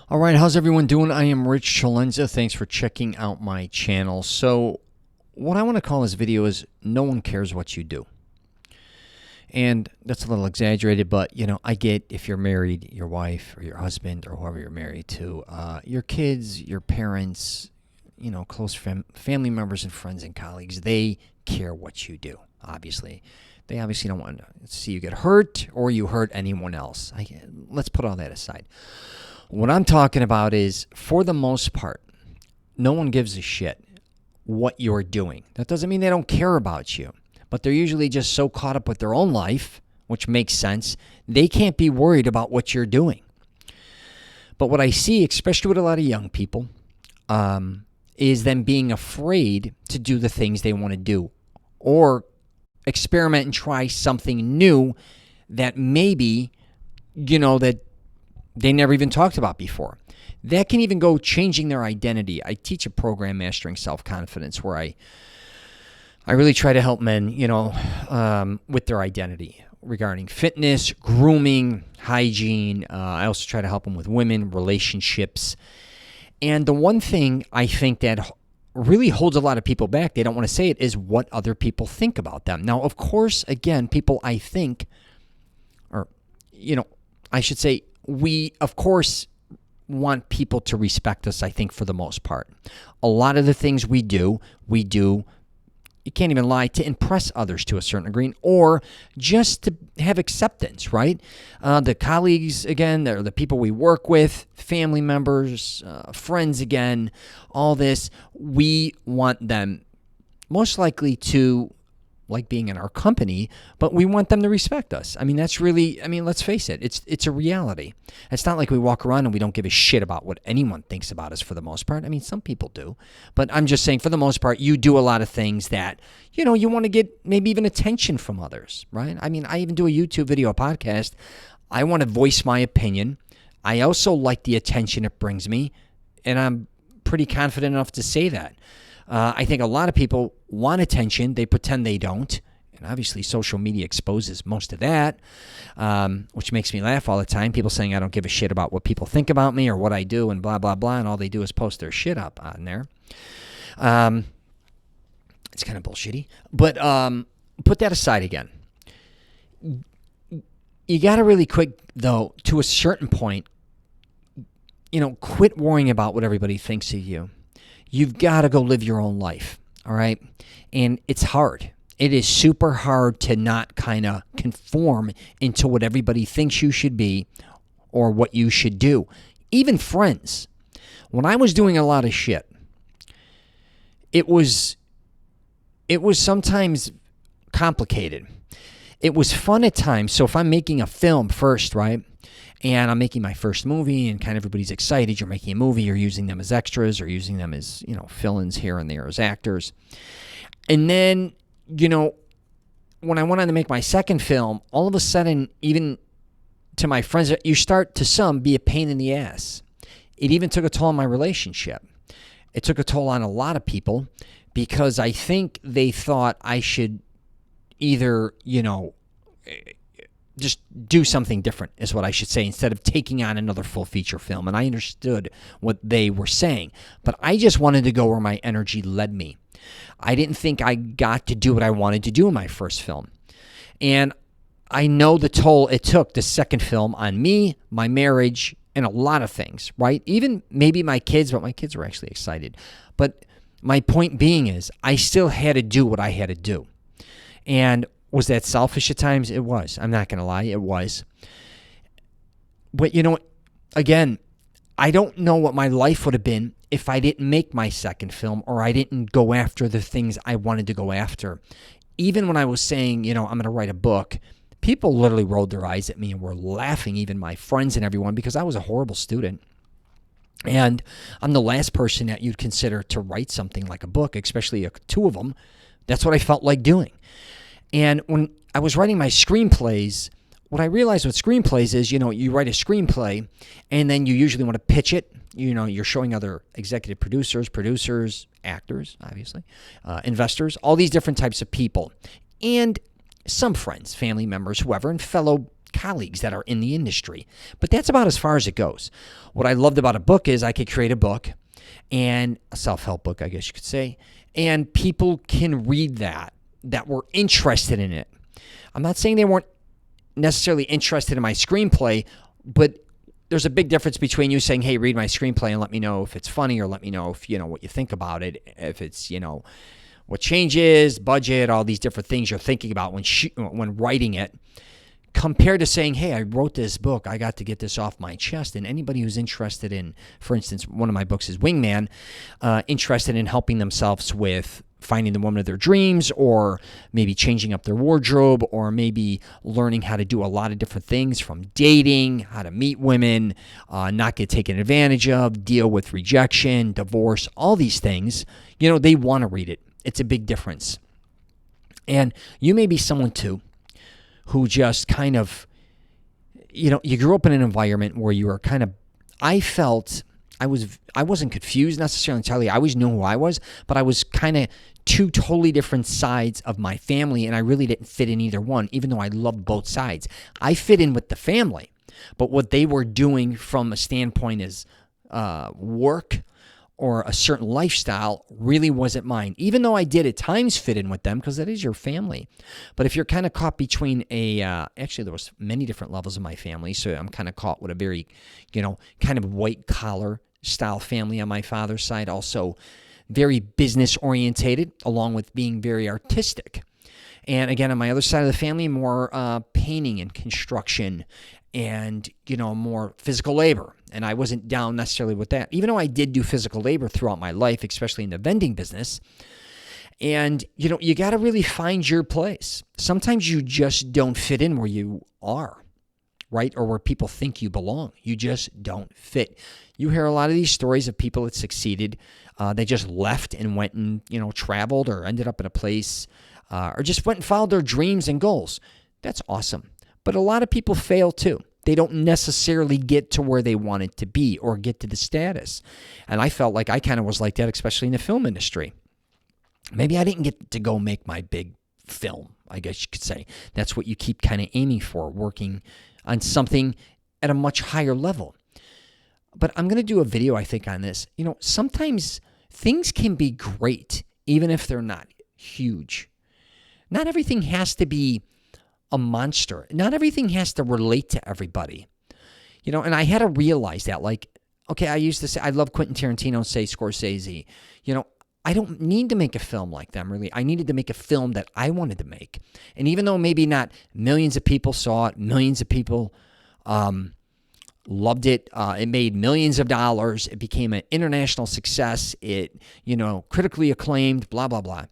All right, how's everyone doing? I am Rich Celenza. Thanks for checking out my channel. So, what I want to call this video is no one cares what you do. And that's a little exaggerated, but I get if you're married, your wife or your husband or whoever you're married to, your kids, your parents, close family members and friends and colleagues, they care what you do, obviously. They obviously don't want to see you get hurt or you hurt anyone else. Let's put all that aside. What I'm talking about is, for the most part, no one gives a shit what you're doing. That doesn't mean they don't care about you, but they're usually just so caught up with their own life, which makes sense, they can't be worried about what you're doing. But what I see, especially with a lot of young people, is them being afraid to do the things they want to do or experiment and try something new that maybe, that they never even talked about before. That can even go changing their identity. I teach a program, Mastering Self-Confidence, where I really try to help men, with their identity regarding fitness, grooming, hygiene. I also try to help them with women, relationships. And the one thing I think that really holds a lot of people back, they don't want to say it, is what other people think about them. Now, of course, again, people I think, or, I should say, we, of course, want people to respect us, I think, for the most part. A lot of the things we do, you can't even lie, to impress others to a certain degree, or just to have acceptance, right? The colleagues, again, the people we work with, family members, friends, again, all this, we want them most likely to like being in our company, but we want them to respect us. I mean, that's really, let's face it, it's a reality. It's not like we walk around and we don't give a shit about what anyone thinks about us for the most part. Some people do, but I'm just saying, for the most part, you do a lot of things that, you want to get maybe even attention from others, right? I even do a YouTube video, a podcast. I want to voice my opinion. I also like the attention it brings me, and I'm pretty confident enough to say that. I think a lot of people want attention. They pretend they don't. And obviously, social media exposes most of that, which makes me laugh all the time. People saying I don't give a shit about what people think about me or what I do and blah, blah, blah. And all they do is post their shit up on there. It's kind of bullshitty. But put that aside again. You got to really quick, though, to a certain point, quit worrying about what everybody thinks of you. You've got to go live your own life, all right? And it's hard. It is super hard to not kind of conform into what everybody thinks you should be or what you should do. Even friends. When I was doing a lot of shit, it was sometimes complicated. It was fun at times. So if I'm making a film first, right? And I'm making my first movie, and kind of everybody's excited. You're making a movie, you're using them as extras or using them as, fill-ins here and there as actors. And then, when I went on to make my second film, all of a sudden, even to my friends, you start to some be a pain in the ass. It even took a toll on my relationship. It took a toll on a lot of people because I think they thought I should either, just do something different is what I should say, instead of taking on another full feature film. And I understood what they were saying, but I just wanted to go where my energy led me. I didn't think I got to do what I wanted to do in my first film. And I know the toll it took, the second film, on me, my marriage, and a lot of things, right? Even maybe my kids, but my kids were actually excited. But my point being is, I still had to do what I had to do. And was that selfish at times? It was. I'm not going to lie. It was. But again, I don't know what my life would have been if I didn't make my second film or I didn't go after the things I wanted to go after. Even when I was saying, I'm going to write a book, people literally rolled their eyes at me and were laughing, even my friends and everyone, because I was a horrible student. And I'm the last person that you'd consider to write something like a book, especially two of them. That's what I felt like doing. And when I was writing my screenplays, what I realized with screenplays is, you write a screenplay and then you usually want to pitch it. You're showing other executive producers, actors, obviously, investors, all these different types of people, and some friends, family members, whoever, and fellow colleagues that are in the industry. But that's about as far as it goes. What I loved about a book is I could create a book, and a self-help book, I guess you could say, and people can read that were interested in it. I'm not saying they weren't necessarily interested in my screenplay, but there's a big difference between you saying, hey, read my screenplay and let me know if it's funny, or let me know if, what you think about it, if it's, what changes, budget, all these different things you're thinking about when writing it, compared to saying, hey, I wrote this book, I got to get this off my chest. And anybody who's interested in, for instance, one of my books is Wingman, interested in helping themselves with finding the woman of their dreams, or maybe changing up their wardrobe, or maybe learning how to do a lot of different things, from dating, how to meet women, not get taken advantage of, deal with rejection, divorce, all these things, they want to read it. It's a big difference. And you may be someone too who just kind of, you grew up in an environment where you were kind of, I felt I wasn't confused necessarily entirely. I always knew who I was, but I was kind of two totally different sides of my family, and I really didn't fit in either one, even though I loved both sides. I fit in with the family, but what they were doing from a standpoint as work or a certain lifestyle really wasn't mine, even though I did at times fit in with them, because that is your family. But if you're kind of caught between actually there was many different levels of my family, so I'm kind of caught with a very, kind of white collar style family on my father's side, also very business orientated, along with being very artistic. And again, on my other side of the family, more painting and construction and, more physical labor. And I wasn't down necessarily with that, even though I did do physical labor throughout my life, especially in the vending business. And, you got to really find your place. Sometimes you just don't fit in where you are, right? Or where people think you belong. You just don't fit. You hear a lot of these stories of people that succeeded. They just left and went and, traveled, or ended up in a place, or just went and followed their dreams and goals. That's awesome. But a lot of people fail too. They don't necessarily get to where they wanted to be or get to the status. And I felt like I kind of was like that, especially in the film industry. Maybe I didn't get to go make my big film, I guess you could say. That's what you keep kind of aiming for, working on something at a much higher level. But I'm going to do a video, I think, on this. Sometimes things can be great, even if they're not huge. Not everything has to be a monster. Not everything has to relate to everybody. And I had to realize that, okay, I used to say, I love Quentin Tarantino and say Scorsese. I don't need to make a film like them, really. I needed to make a film that I wanted to make. And even though maybe not millions of people saw it, millions of people loved it, it made millions of dollars, it became an international success, it, critically acclaimed, blah, blah, blah.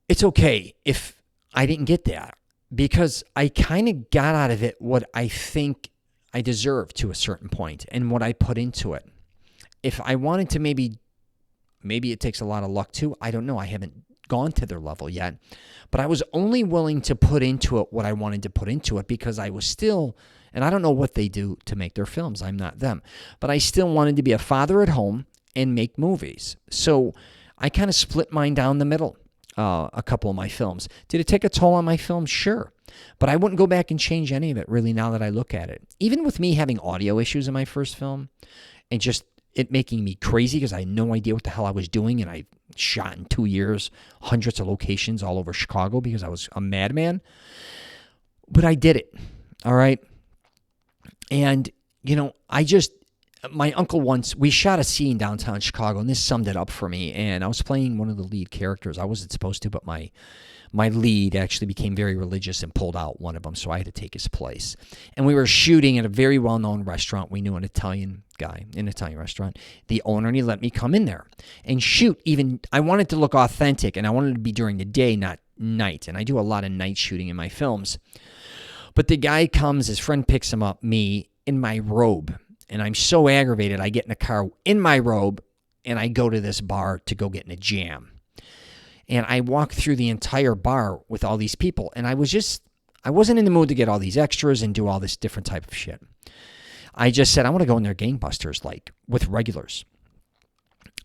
It's okay if I didn't get that, because I kind of got out of it what I think I deserved to a certain point and what I put into it. If I wanted to maybe it takes a lot of luck too. I don't know. I haven't gone to their level yet. But I was only willing to put into it what I wanted to put into it, because I was still, and I don't know what they do to make their films. I'm not them. But I still wanted to be a father at home and make movies. So I kind of split mine down the middle. A couple of my films. Did it take a toll on my film? Sure. But I wouldn't go back and change any of it, really, now that I look at it. Even with me having audio issues in my first film and just it making me crazy because I had no idea what the hell I was doing, and I shot in 2 years, hundreds of locations all over Chicago because I was a madman. But I did it, all right? And, my uncle once, we shot a scene downtown Chicago, and this summed it up for me. And I was playing one of the lead characters. I wasn't supposed to, but my lead actually became very religious and pulled out one of them, so I had to take his place. And we were shooting at a very well-known restaurant. We knew an Italian guy in an Italian restaurant, the owner, and he let me come in there and shoot. Even I wanted to look authentic, and I wanted it to be during the day, not night. And I do a lot of night shooting in my films. But the guy comes, his friend picks him up, me, in my robe. And I'm so aggravated, I get in a car in my robe, and I go to this bar to go get in a jam. And I walk through the entire bar with all these people, and I wasn't in the mood to get all these extras and do all this different type of shit. I just said, I want to go in there gangbusters, with regulars.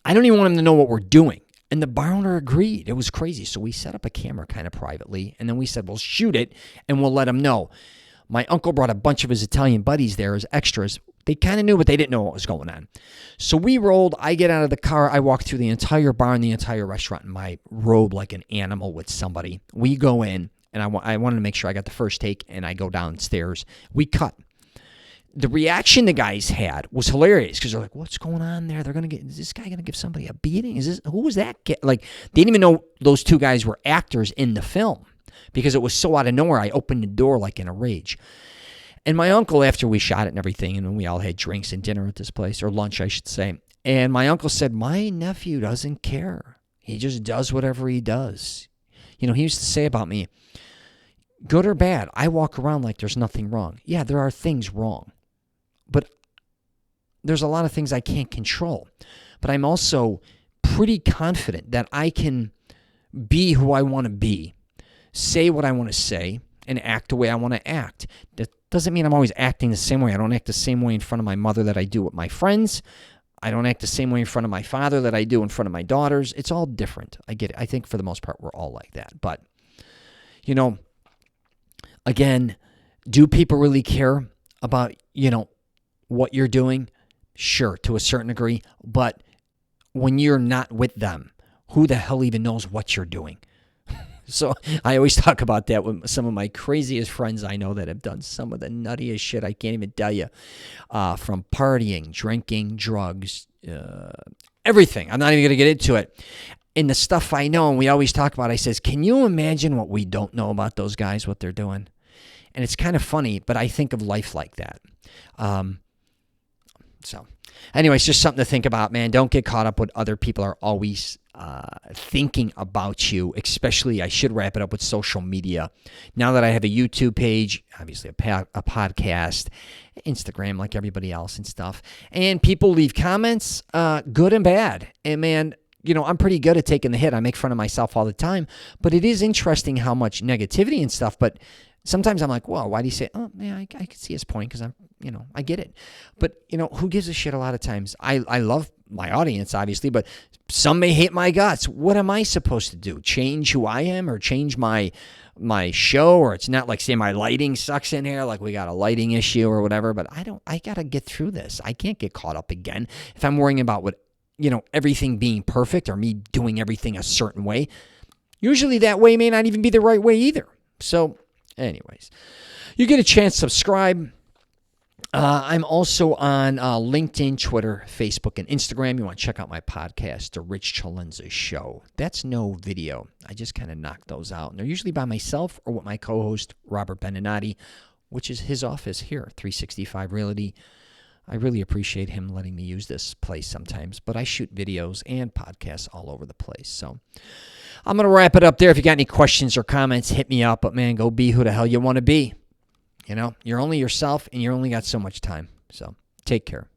I don't even want them to know what we're doing. And the bar owner agreed. It was crazy. So we set up a camera kind of privately, and then we said, we'll shoot it, and we'll let them know. My uncle brought a bunch of his Italian buddies there as extras. They kind of knew, but they didn't know what was going on. So we rolled. I get out of the car. I walk through the entire bar and the entire restaurant in my robe like an animal with somebody. We go in, and I wanted to make sure I got the first take, and I go downstairs. We cut. The reaction the guys had was hilarious because they're like, what's going on there? Is this guy going to give somebody a beating? Who was that kid? Like, they didn't even know those two guys were actors in the film because it was so out of nowhere. I opened the door like in a rage. And my uncle, after we shot it and everything, and we all had drinks and dinner at this place, or lunch, I should say. And my uncle said, my nephew doesn't care. He just does whatever he does. He used to say about me, good or bad, I walk around like there's nothing wrong. Yeah, there are things wrong. But there's a lot of things I can't control. But I'm also pretty confident that I can be who I want to be, say what I want to say, and act the way I want to act. That doesn't mean I'm always acting the same way. I don't act the same way in front of my mother that I do with my friends. I don't act the same way in front of my father that I do in front of my daughters. It's all different. I get it. I think for the most part, we're all like that. But, again, do people really care about, what you're doing? Sure, to a certain degree. But when you're not with them, who the hell even knows what you're doing? So I always talk about that with some of my craziest friends I know that have done some of the nuttiest shit I can't even tell you. From partying, drinking, drugs, everything. I'm not even going to get into it. And the stuff I know, and we always talk about, I says, can you imagine what we don't know about those guys, what they're doing? And it's kind of funny, but I think of life like that. So anyway, it's just something to think about, man. Don't get caught up with other people are always thinking about you, especially, I should wrap it up with social media. Now that I have a YouTube page, obviously a podcast, Instagram like everybody else and stuff, and people leave comments, good and bad. And man, I'm pretty good at taking the hit. I make fun of myself all the time, but it is interesting how much negativity and stuff, but sometimes I'm like, well, why do you say, oh, man, I can see his point because I get it. But, who gives a shit a lot of times? I love my audience, obviously, but some may hate my guts. What am I supposed to do? Change who I am or change my show? Or it's not like, say, my lighting sucks in here, like we got a lighting issue or whatever, but I got to get through this. I can't get caught up again. If I'm worrying about everything being perfect or me doing everything a certain way, usually that way may not even be the right way either. So, anyways, you get a chance, subscribe. I'm also on LinkedIn, Twitter, Facebook, and Instagram. You want to check out my podcast, The Rich Celenza Show. That's no video. I just kind of knock those out. And they're usually by myself or with my co-host, Robert Beninati, which is his office here, 365 Realty. I really appreciate him letting me use this place sometimes, but I shoot videos and podcasts all over the place. So I'm going to wrap it up there. If you got any questions or comments, hit me up. But, man, go be who the hell you want to be. You're only yourself, and you only got so much time. So take care.